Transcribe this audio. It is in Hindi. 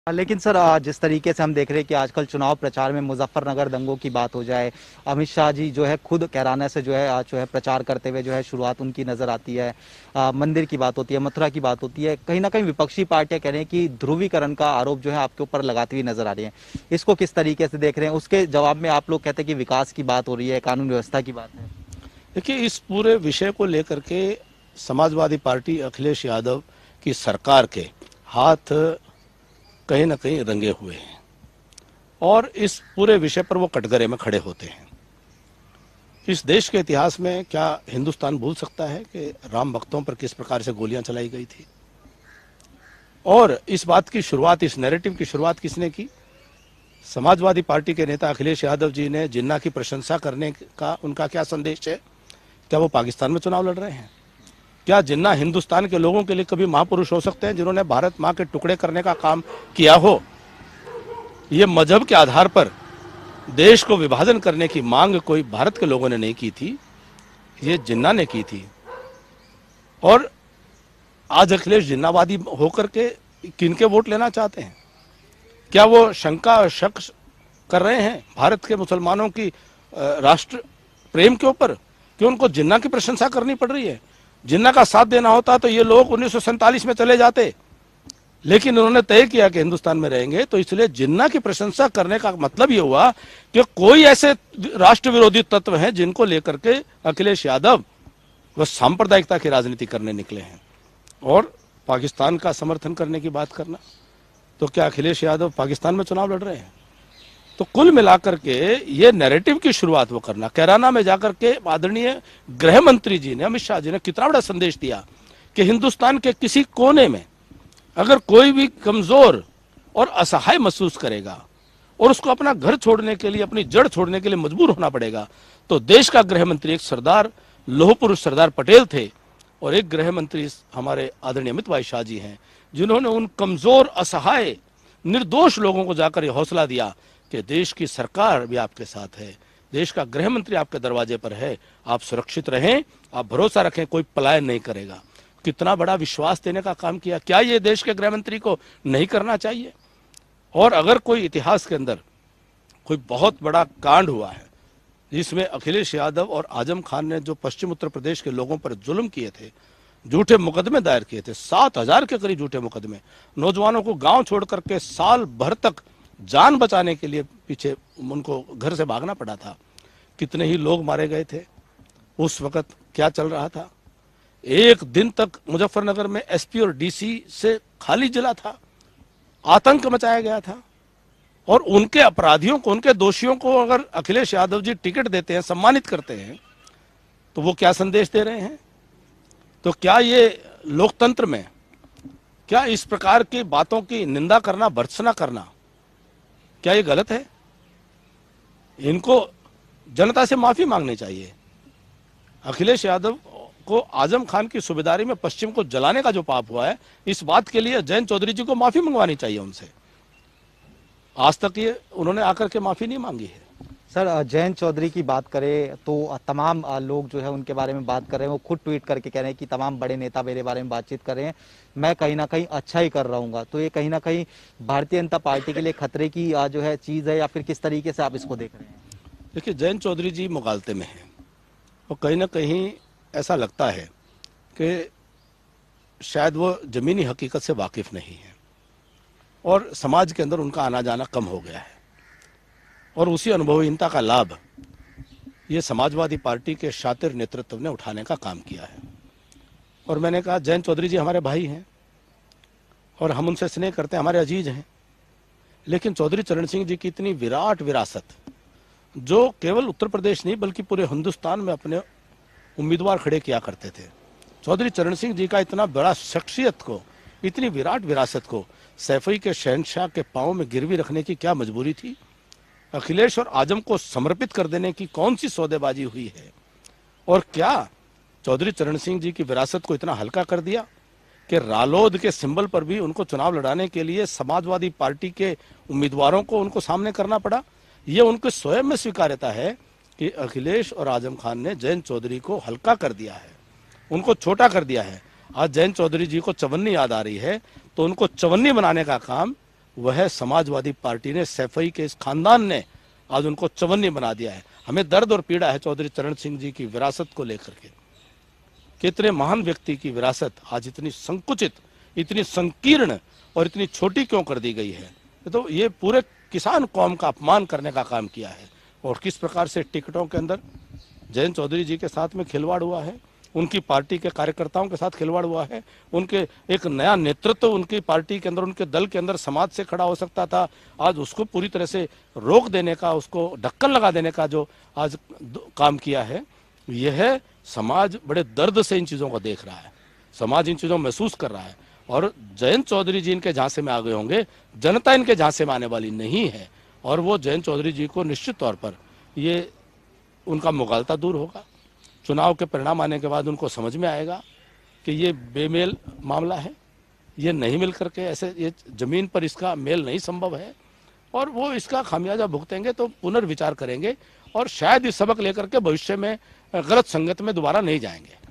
लेकिन सर जिस तरीके से हम देख रहे हैं कि आजकल चुनाव प्रचार में मुजफ्फरनगर दंगों की बात हो जाए, अमित शाह जी जो है खुद कैराना से जो है आज जो है प्रचार करते हुए जो है शुरुआत उनकी नजर आती है। मंदिर की बात होती है, मथुरा की बात होती है, कहीं ना कहीं विपक्षी पार्टियां कह रही हैं कि ध्रुवीकरण का आरोप जो है आपके ऊपर लगाती हुई नजर आ रही है। इसको किस तरीके से देख रहे हैं? उसके जवाब में आप लोग कहते हैं कि विकास की बात हो रही है, कानून व्यवस्था की बात है। देखिए, इस पूरे विषय को लेकर के समाजवादी पार्टी अखिलेश यादव की सरकार के हाथ कहीं ना कहीं रंगे हुए हैं और इस पूरे विषय पर वो कटघरे में खड़े होते हैं। इस देश के इतिहास में क्या हिंदुस्तान भूल सकता है कि राम भक्तों पर किस प्रकार से गोलियां चलाई गई थी? और इस बात की शुरुआत, इस नैरेटिव की शुरुआत किसने की? समाजवादी पार्टी के नेता अखिलेश यादव जी ने। जिन्ना की प्रशंसा करने का उनका क्या संदेश है? क्या वो पाकिस्तान में चुनाव लड़ रहे हैं? क्या जिन्ना हिंदुस्तान के लोगों के लिए कभी महापुरुष हो सकते हैं, जिन्होंने भारत माँ के टुकड़े करने का काम किया हो? ये मजहब के आधार पर देश को विभाजन करने की मांग कोई भारत के लोगों ने नहीं की थी, ये जिन्ना ने की थी। और आज अखिलेश जिन्नावादी होकर के किनके वोट लेना चाहते हैं? क्या वो शंका और शक कर रहे हैं भारत के मुसलमानों की राष्ट्र प्रेम के ऊपर कि उनको जिन्ना की प्रशंसा करनी पड़ रही है? जिन्ना का साथ देना होता तो ये लोग 1947 में चले जाते, लेकिन उन्होंने तय किया कि हिंदुस्तान में रहेंगे, तो इसलिए जिन्ना की प्रशंसा करने का मतलब ये हुआ कि कोई ऐसे राष्ट्र विरोधी तत्व हैं जिनको लेकर के अखिलेश यादव वह सांप्रदायिकता की राजनीति करने निकले हैं और पाकिस्तान का समर्थन करने की बात करना। तो क्या अखिलेश यादव पाकिस्तान में चुनाव लड़ रहे हैं? तो कुल मिलाकर के ये नैरेटिव की शुरुआत वो करना, कैराना में जाकर के आदरणीय गृह मंत्री जी ने, अमित शाह जी ने कितना बड़ा संदेश दिया कि हिंदुस्तान के किसी कोने में अगर कोई भी कमजोर और असहाय महसूस करेगा और उसको अपना घर छोड़ने के लिए, अपनी जड़ छोड़ने के लिए मजबूर होना पड़ेगा, तो देश का गृह मंत्री एक सरदार, लौह पुरुष सरदार पटेल थे और एक गृह मंत्री हमारे आदरणीय अमित भाई शाह जी हैं, जिन्होंने उन कमजोर, असहाय, निर्दोष लोगों को जाकर यह हौसला दिया कि देश की सरकार भी आपके साथ है, देश का गृह मंत्री आपके दरवाजे पर है, आप सुरक्षित रहें, आप भरोसा रखें, कोई पलायन नहीं करेगा। कितना बड़ा विश्वास देने का काम किया। क्या ये देश के गृह मंत्री को नहीं करना चाहिए? और अगर कोई इतिहास के अंदर कोई बहुत बड़ा कांड हुआ है जिसमें अखिलेश यादव और आजम खान ने जो पश्चिम उत्तर प्रदेश के लोगों पर जुल्म किए थे, झूठे मुकदमे दायर किए थे, 7,000 के करीब झूठे मुकदमे, नौजवानों को गांव छोड़ करके साल भर तक जान बचाने के लिए पीछे उनको घर से भागना पड़ा था, कितने ही लोग मारे गए थे। उस वक्त क्या चल रहा था? एक दिन तक मुजफ्फरनगर में एसपी और डीसी से खाली जिला था, आतंक मचाया गया था। और उनके अपराधियों को, उनके दोषियों को अगर अखिलेश यादव जी टिकट देते हैं, सम्मानित करते हैं, तो वो क्या संदेश दे रहे हैं? तो क्या ये लोकतंत्र में, क्या इस प्रकार की बातों की निंदा करना, भर्त्सना करना, क्या ये गलत है? इनको जनता से माफी मांगनी चाहिए। अखिलेश यादव को आजम खान की सूबेदारी में पश्चिम को जलाने का जो पाप हुआ है, इस बात के लिए जयंत चौधरी जी को माफी मंगवानी चाहिए उनसे। आज तक ये उन्होंने आकर के माफी नहीं मांगी है। सर जयंत चौधरी की बात करें तो तमाम लोग जो है उनके बारे में बात कर रहे हैं, वो खुद ट्वीट करके कह रहे हैं कि तमाम बड़े नेता मेरे बारे में बातचीत कर रहे हैं, मैं कहीं ना कहीं अच्छा ही कर रहूंगा। तो ये कहीं ना कहीं भारतीय जनता पार्टी के लिए खतरे की जो है चीज है, या फिर किस तरीके से आप इसको देख रहे हैं? देखिए, जयंत चौधरी जी मुगालते में हैं और कहीं ना कहीं ऐसा लगता है कि शायद वो जमीनी हकीकत से वाकिफ नहीं है और समाज के अंदर उनका आना जाना कम हो गया है और उसी अनुभवहीनता का लाभ ये समाजवादी पार्टी के शातिर नेतृत्व ने उठाने का काम किया है। और मैंने कहा, जयंत चौधरी जी हमारे भाई हैं और हम उनसे स्नेह करते हैं, हमारे अजीज हैं, लेकिन चौधरी चरण सिंह जी की इतनी विराट विरासत, जो केवल उत्तर प्रदेश नहीं बल्कि पूरे हिंदुस्तान में अपने उम्मीदवार खड़े किया करते थे, चौधरी चरण सिंह जी का इतना बड़ा शख्सियत को, इतनी विराट विरासत को सैफई के शहनशाह के पांव में गिरवी रखने की क्या मजबूरी थी? अखिलेश और आजम को समर्पित कर देने की कौन सी सौदेबाजी हुई है? और क्या चौधरी चरण सिंह जी की विरासत को इतना हल्का कर दिया कि रालोद के सिंबल पर भी उनको चुनाव लड़ाने के लिए समाजवादी पार्टी के उम्मीदवारों को उनको सामने करना पड़ा? ये उनके स्वयं में स्वीकार्यता है कि अखिलेश और आजम खान ने जयंत चौधरी को हल्का कर दिया है, उनको छोटा कर दिया है। आज जयंत चौधरी जी को चवन्नी याद आ रही है, तो उनको चवन्नी बनाने का काम वह समाजवादी पार्टी ने, सैफई के इस खानदान ने आज उनको चवन्नी बना दिया है। हमें दर्द और पीड़ा है चौधरी चरण सिंह जी की विरासत को लेकर के, कितने महान व्यक्ति की विरासत आज इतनी संकुचित, इतनी संकीर्ण और इतनी छोटी क्यों कर दी गई है। तो ये पूरे किसान कौम का अपमान करने का काम किया है। और किस प्रकार से टिकटों के अंदर जयंत चौधरी जी के साथ में खिलवाड़ हुआ है, उनकी पार्टी के कार्यकर्ताओं के साथ खिलवाड़ हुआ है, उनके एक नया नेतृत्व उनकी पार्टी के अंदर, उनके दल के अंदर समाज से खड़ा हो सकता था, आज उसको पूरी तरह से रोक देने का, उसको ढक्कन लगा देने का जो आज काम किया है, यह समाज बड़े दर्द से इन चीज़ों को देख रहा है, समाज इन चीज़ों को महसूस कर रहा है। और जयंत चौधरी जी इनके झांसे में आ गए होंगे, जनता इनके झांसे में आने वाली नहीं है। और वो जयंत चौधरी जी को निश्चित तौर पर ये उनका मुगालता दूर होगा। चुनाव के परिणाम आने के बाद उनको समझ में आएगा कि ये बेमेल मामला है, ये नहीं मिल करके ऐसे, ये जमीन पर इसका मेल नहीं संभव है, और वो इसका खामियाजा भुगतेंगे तो पुनर्विचार करेंगे और शायद इस सबक लेकर के भविष्य में गलत संगत में दोबारा नहीं जाएंगे।